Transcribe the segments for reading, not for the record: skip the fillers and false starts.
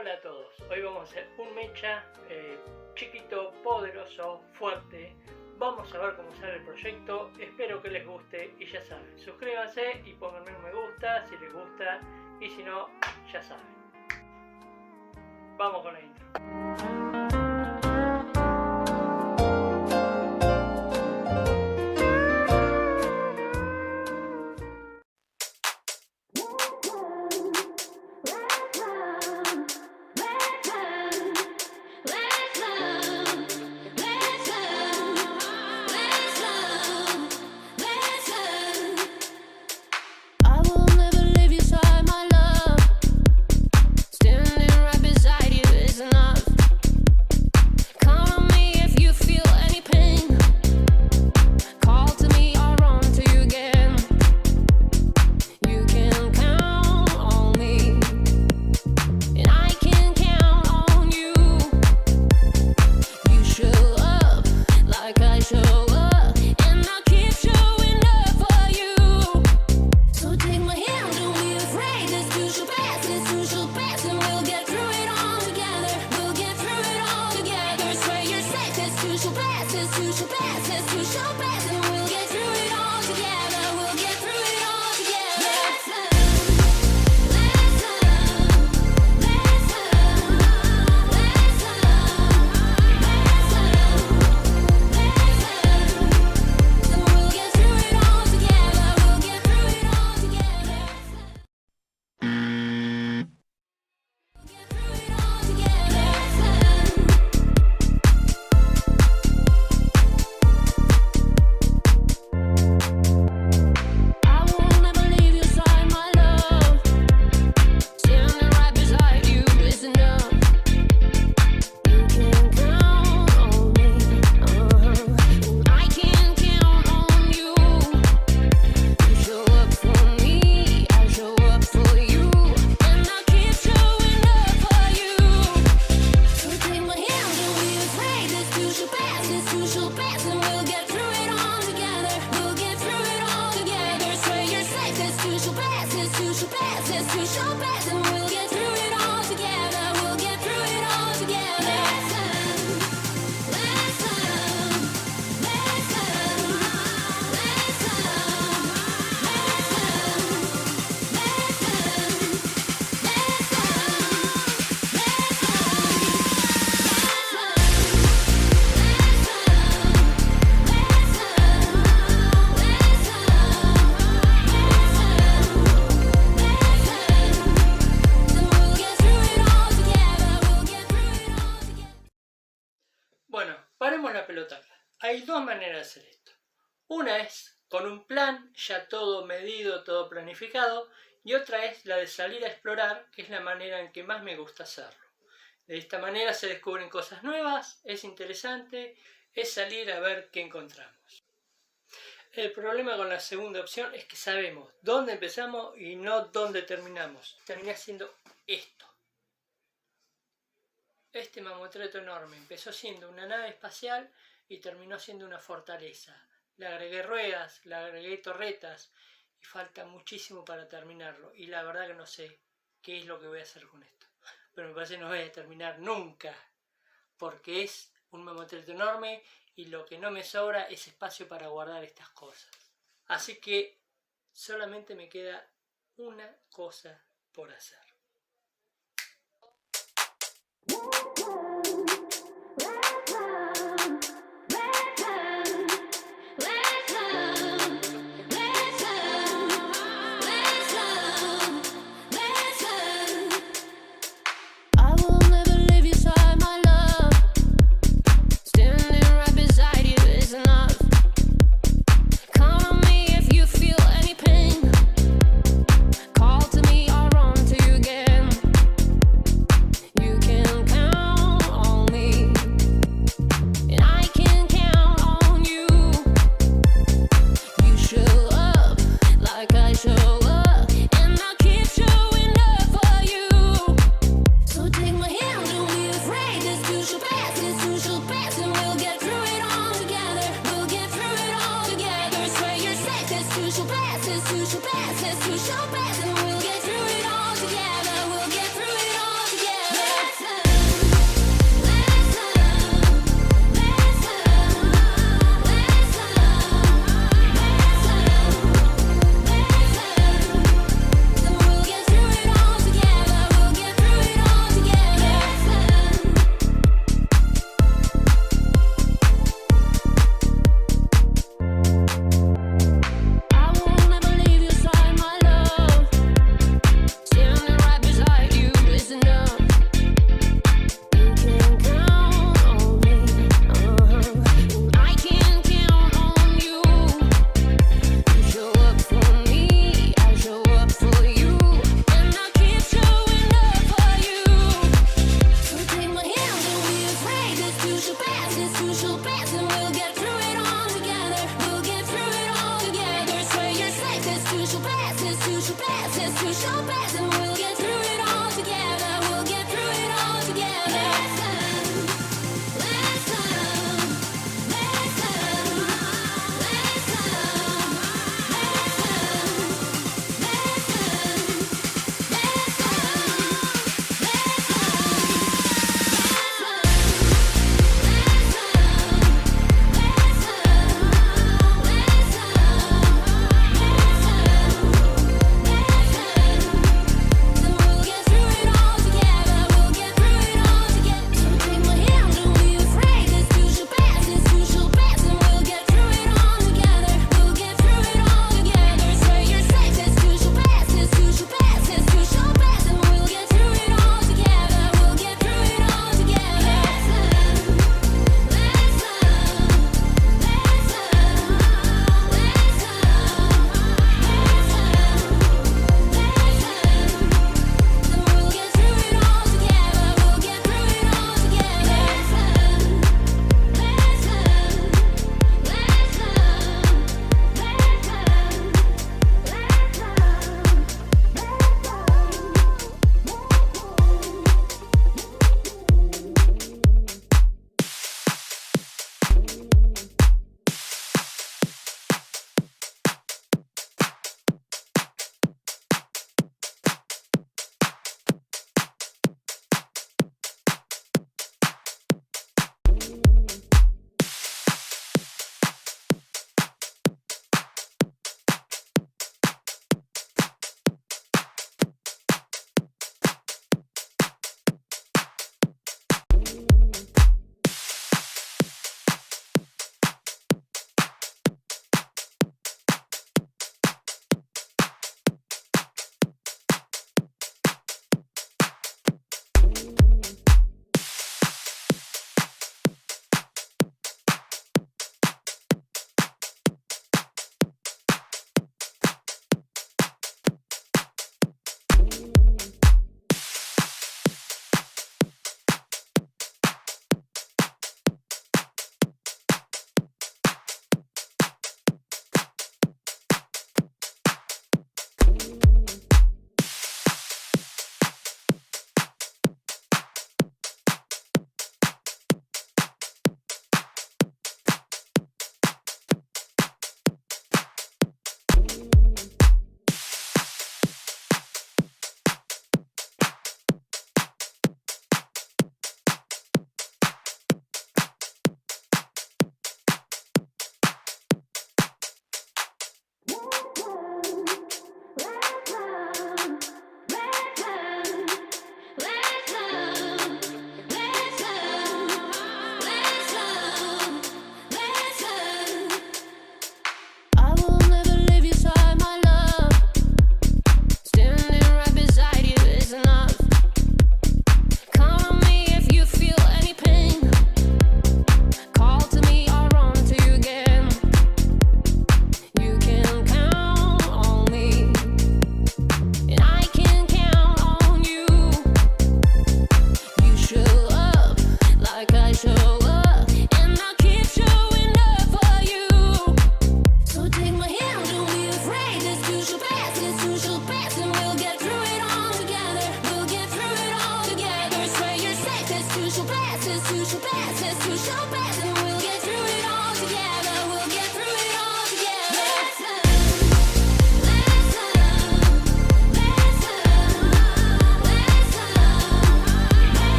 Hola a todos, hoy vamos a hacer un mecha chiquito, poderoso, fuerte. Vamos a ver cómo sale el proyecto, espero que les guste y ya saben, suscríbanse y pónganme un me gusta si les gusta y si no, ya saben. Vamos con la intro. Bueno, paremos la pelota. Hay dos maneras de hacer esto. Una es con un plan, ya todo medido, todo planificado, y otra es la de salir a explorar, que es la manera en que más me gusta hacerlo. De esta manera se descubren cosas nuevas, es interesante, es salir a ver qué encontramos. El problema con la segunda opción es que sabemos dónde empezamos y no dónde terminamos. Terminé haciendo esto. Este mamotreto enorme empezó siendo una nave espacial y terminó siendo una fortaleza. Le agregué ruedas, le agregué torretas y falta muchísimo para terminarlo. Y la verdad que no sé qué es lo que voy a hacer con esto. Pero me parece que no voy a terminar nunca. Porque es un mamotreto enorme y lo que no me sobra es espacio para guardar estas cosas. Así que solamente me queda una cosa por hacer. Call to me, I'll run to you again.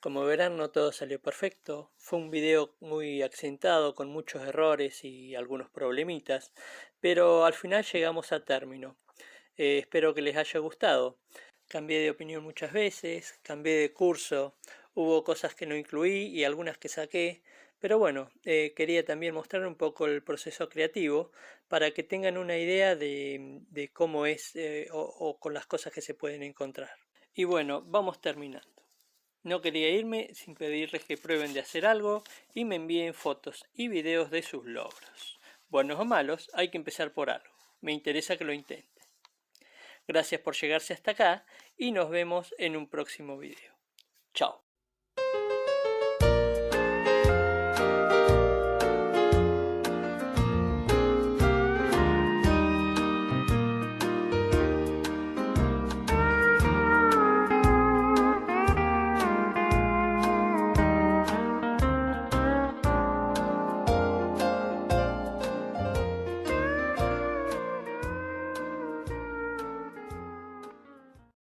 Como verán, no todo salió perfecto. Fue un video muy accidentado, con muchos errores y algunos problemitas, pero al final llegamos a término. Espero que les haya gustado. Cambié de opinión muchas veces, cambié de curso, hubo cosas que no incluí y algunas que saqué, pero bueno, quería también mostrar un poco el proceso creativo para que tengan una idea de cómo es o con las cosas que se pueden encontrar. Y bueno, vamos terminando. No quería irme sin pedirles que prueben de hacer algo y me envíen fotos y videos de sus logros. Buenos o malos, hay que empezar por algo. Me interesa que lo intenten. Gracias por llegarse hasta acá y nos vemos en un próximo video. Chao.